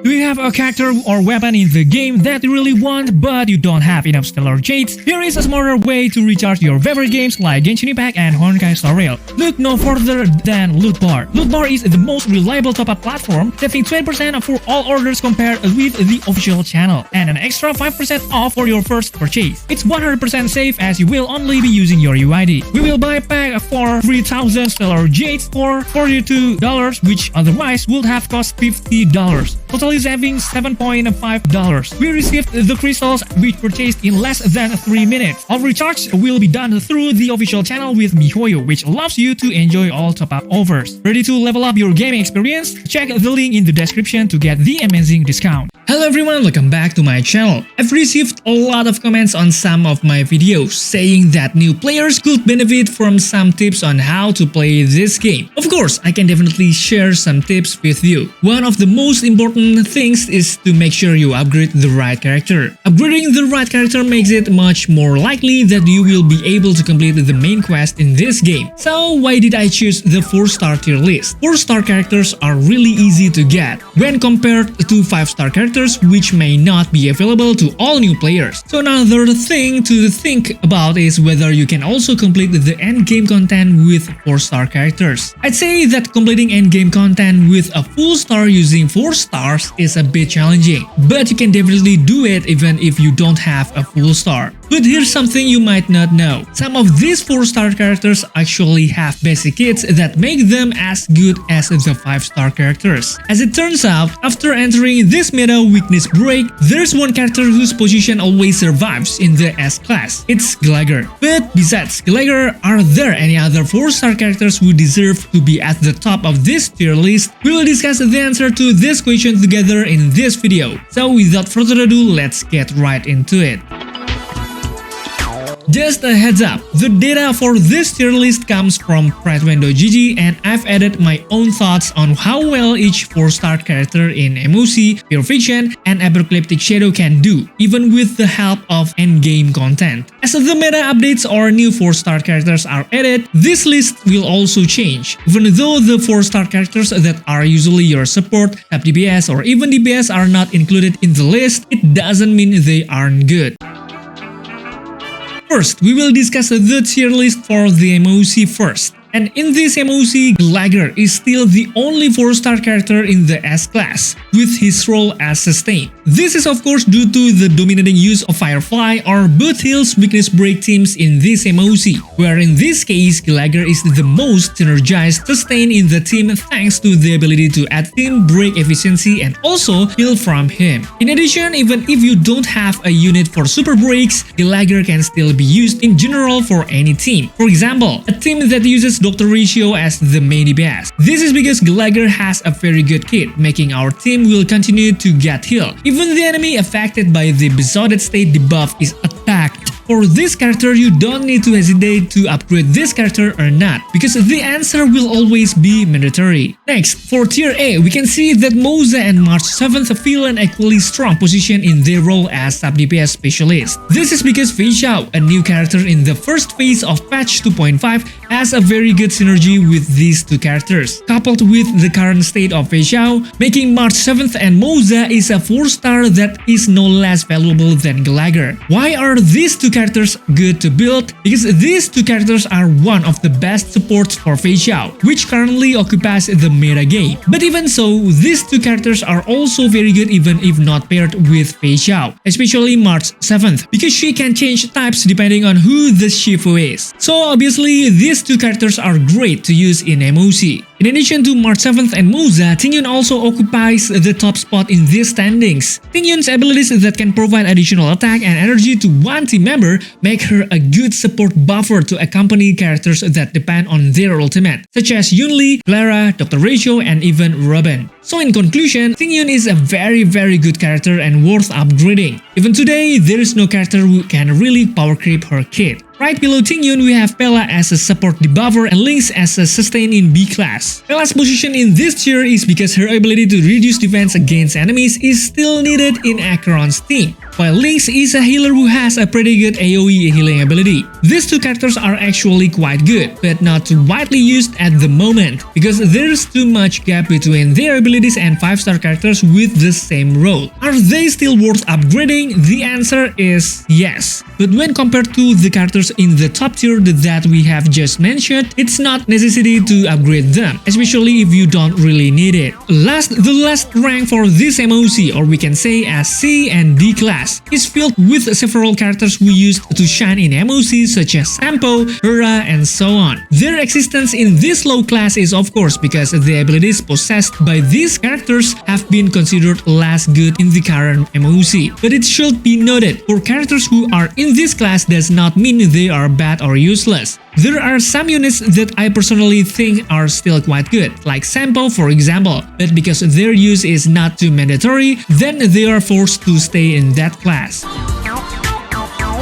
Do you have a character or weapon in the game that you really want but you don't have enough stellar jades? Here is a smarter way to recharge your favorite games like Genshin Impact and Honkai Star Rail. Look no further than Loot Bar. Loot Bar is the most reliable top-up platform, saving 20% for all orders compared with the official channel, and an extra 5% off for your first purchase. It's 100% safe as you will only be using your UID. We will buy a pack for 3000 stellar jades for $42, which otherwise would have cost $50. Totally saving $7.5. We received the crystals we purchased in less than 3 minutes. All recharge will be done through the official channel with MiHoYo, which allows you to enjoy all top-up offers. Ready to level up your gaming experience? Check the link in the description to get the amazing discount. Hello everyone, welcome back to my channel. I've received a lot of comments on some of my videos saying that new players could benefit from some tips on how to play this game. Of course, I can definitely share some tips with you. One of the most important things is to make sure you upgrade the right character. Upgrading the right character makes it much more likely that you will be able to complete the main quest in this game. So why did I choose the 4-star tier list? 4-star characters are really easy to get when compared to 5-star characters which may not be available to all new players. So another thing to think about is whether you can also complete the endgame content with 4-star characters. I'd say that completing endgame content with a full star using 4 stars is a bit challenging, but you can definitely do it even if you don't have a full star. But here's something you might not know. Some of these 4-star characters actually have basic kits that make them as good as the 5-star characters. As it turns out, after entering this meta weakness break, there's one character whose position always survives in the S class. It's Gallagher. But besides Gallagher, are there any other 4-star characters who deserve to be at the top of this tier list? We will discuss the answer to this question together in this video. So without further ado, let's get right into it. Just a heads up, the data for this tier list comes from Pride.gg and I've added my own thoughts on how well each 4-star character in MOC, Pure Fiction, and Apocalyptic Shadow can do, even with the help of endgame content. As the meta updates or new 4-star characters are added, this list will also change. Even though the 4-star characters that are usually your support, sub DPS, or even DPS are not included in the list, it doesn't mean they aren't good. First, we will discuss the tier list for the MOC first. And in this MOC, Gallagher is still the only 4-star character in the S class, with his role as sustain. This is of course due to the dominating use of Firefly or Boot Hill's weakness break teams in this MOC, where in this case, Gallagher is the most synergized sustain in the team thanks to the ability to add team break efficiency and also heal from him. In addition, even if you don't have a unit for super breaks, Gallagher can still be used in general for any team. For example, a team that uses Dr. Ratio as the main DPS. This is because Gallagher has a very good kit, making our team will continue to get healed. Even the enemy affected by the besotted state debuff is attacked. For this character, you don't need to hesitate to upgrade this character or not, because the answer will always be mandatory. Next, for tier A, we can see that Moza and March 7th fill an equally strong position in their role as sub DPS specialist. This is because Fei Xiao, a new character in the first phase of patch 2.5, has a very good synergy with these two characters. Coupled with the current state of Fei Xiao, making March 7th and Moza is a 4-star that is no less valuable than Gallagher. Why are these two characters good to build? Because these two characters are one of the best supports for Fei Xiao, which currently occupies the meta game. But even so, these two characters are also very good even if not paired with Fei Xiao, especially March 7th, because she can change types depending on who the Shifu is. So obviously, these two characters are great to use in MOC. In addition to March 7th and Moza, Tingyun also occupies the top spot in these standings. Tingyun's abilities that can provide additional attack and energy to one team member make her a good support buffer to accompany characters that depend on their ultimate, such as Yunli, Clara, Dr. Ratio, and even Robin. So in conclusion, Tingyun is a very good character and worth upgrading. Even today, there is no character who can really power creep her kit. Right below Tingyun, we have Pela as a support debuffer and Lynx as a sustain in B class. Pela's position in this tier is because her ability to reduce defense against enemies is still needed in Acheron's team, while Lynx is a healer who has a pretty good AoE healing ability. These two characters are actually quite good, but not too widely used at the moment, because there's too much gap between their abilities and 5-star characters with the same role. Are they still worth upgrading? The answer is yes. But when compared to the characters in the top tier that we have just mentioned, it's not necessary to upgrade them, especially if you don't really need it. The last rank for this MOC, or we can say as C and D class, is filled with several characters we used to shine in MOC such as Sampo, Hera, and so on. Their existence in this low class is of course because the abilities possessed by these characters have been considered less good in the current MOC. But it should be noted, for characters who are in this class does not mean they are bad or useless. There are some units that I personally think are still quite good, like Sampo for example, but because their use is not too mandatory, then they are forced to stay in that class.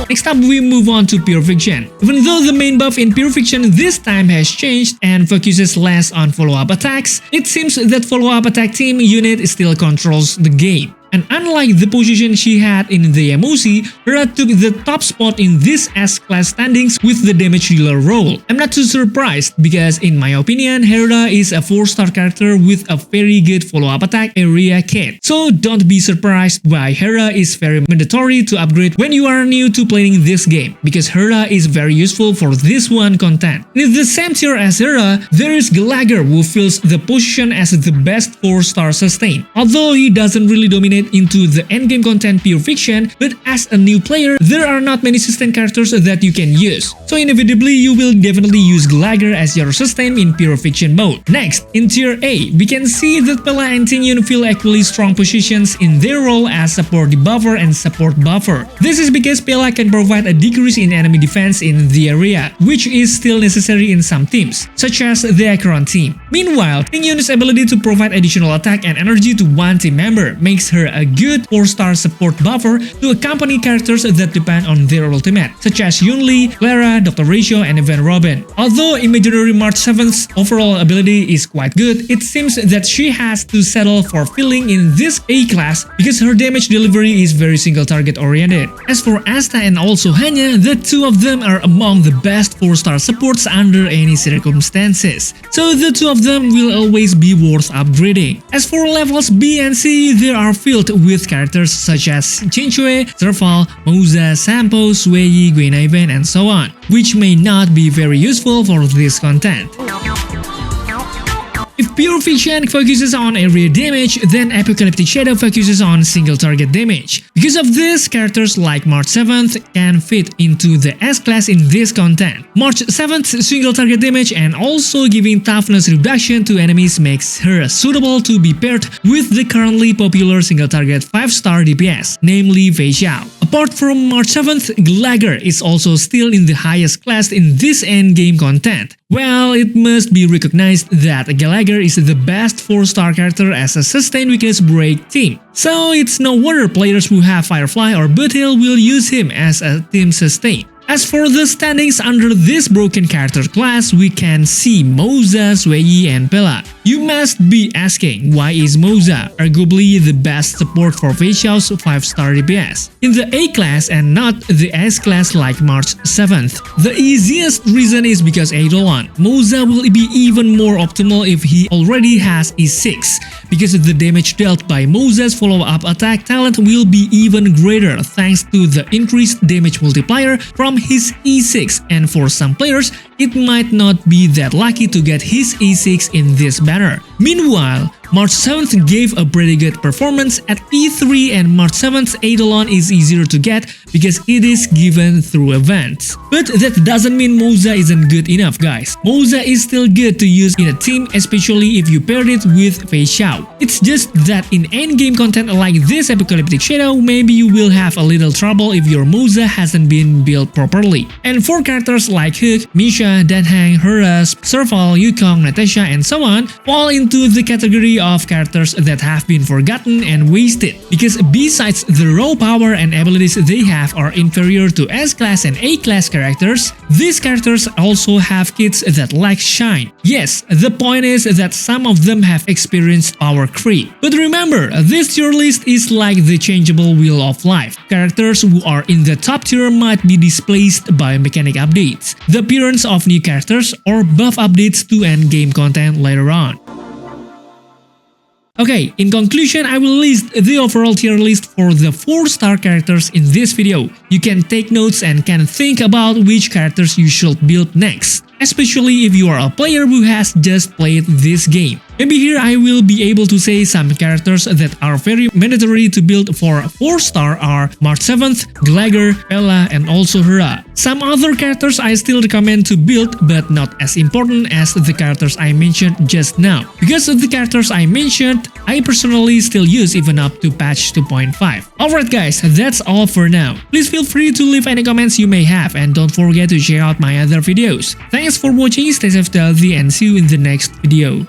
Next up, we move on to Pure Fiction. Even though the main buff in Pure Fiction this time has changed and focuses less on follow-up attacks, it seems that follow-up attack team unit still controls the game. And unlike the position she had in the MOC, Hera took the top spot in this S-class standings with the damage dealer role. I'm not too surprised because in my opinion, Hera is a 4-star character with a very good follow-up attack area kit. So don't be surprised why Hera is very mandatory to upgrade when you are new to playing this game, because Hera is very useful for this one content. In the same tier as Hera, there is Gallagher who fills the position as the best 4-star sustain. Although he doesn't really dominate into the endgame content Pure Fiction, but as a new player, there are not many sustain characters that you can use. So inevitably, you will definitely use Gallagher as your sustain in Pure Fiction mode. Next, in tier A, we can see that Pela and Tingyun fill equally strong positions in their role as support debuffer and support buffer. This is because Pela can provide a decrease in enemy defense in the area, which is still necessary in some teams, such as the Acheron team. Meanwhile, Tingyun's ability to provide additional attack and energy to one team member makes her a good 4-star support buffer to accompany characters that depend on their ultimate, such as Yunli, Clara, Dr. Ratio, and even Robin. Although Imaginary March 7's overall ability is quite good, it seems that she has to settle for filling in this A class because her damage delivery is very single target oriented. As for Asta and also Hanya, the two of them are among the best 4-star supports under any circumstances, so the two of them will always be worth upgrading. As for levels B and C, they are filled with characters such as Chinchue, Serval, Mouza, Sampo, Sueyi, Guinaiven, and so on, which may not be very useful for this content. If Pure Fiction focuses on area damage, then Apocalyptic Shadow focuses on single target damage. Because of this, characters like March 7th can fit into the S-class in this content. March 7th's single target damage and also giving toughness reduction to enemies makes her suitable to be paired with the currently popular single target 5-star DPS, namely Fei Xiao. Apart from March 7th, Gallagher is also still in the highest class in this endgame content. Well, it must be recognized that Gallagher is the best 4-star character as a sustain weakness break team. So it's no wonder players who have Firefly or Boothil will use him as a team sustain. As for the standings under this broken character class, we can see Mouza, Sueyi, and Pela. You must be asking, why is Mouza arguably the best support for Fei Xiao's 5-star DPS in the A class and not the S class like March 7th? The easiest reason is because Eidolon. Mouza will be even more optimal if he already has E6, because the damage dealt by Mouza's follow-up attack talent will be even greater thanks to the increased damage multiplier from his E6, and for some players, it might not be that lucky to get his E6 in this banner. Meanwhile, March 7th gave a pretty good performance at E3, and March 7th's Eidolon is easier to get because it is given through events. But that doesn't mean Mouza isn't good enough, guys. Mouza is still good to use in a team, especially if you paired it with Fei Xiao. It's just that in endgame content like this Apocalyptic Shadow, maybe you will have a little trouble if your Mouza hasn't been built properly. And for characters like Hook, Misha, Danhang, Hurras, Serval, Yukong, Natasha, and so on, fall into the category category of characters that have been forgotten and wasted, because besides the raw power and abilities they have are inferior to S-class and A-class characters, these characters also have kits that lack shine. Yes, the point is that some of them have experienced power creep. But remember, this tier list is like the changeable wheel of life. Characters who are in the top tier might be displaced by mechanic updates, the appearance of new characters, or buff updates to endgame content later on. Okay, in conclusion, I will list the overall tier list for the 4-star characters in this video. You can take notes and can think about which characters you should build next, especially if you are a player who has just played this game. Maybe here I will be able to say some characters that are very mandatory to build for 4-star are March 7th, Glagger, Bella, and also Hera. Some other characters I still recommend to build, but not as important as the characters I mentioned just now. Because of the characters I mentioned, I personally still use even up to patch 2.5. Alright guys, that's all for now. Please feel free to leave any comments you may have, and don't forget to check out my other videos. Thanks for watching, stay safe, healthy, and see you in the next video.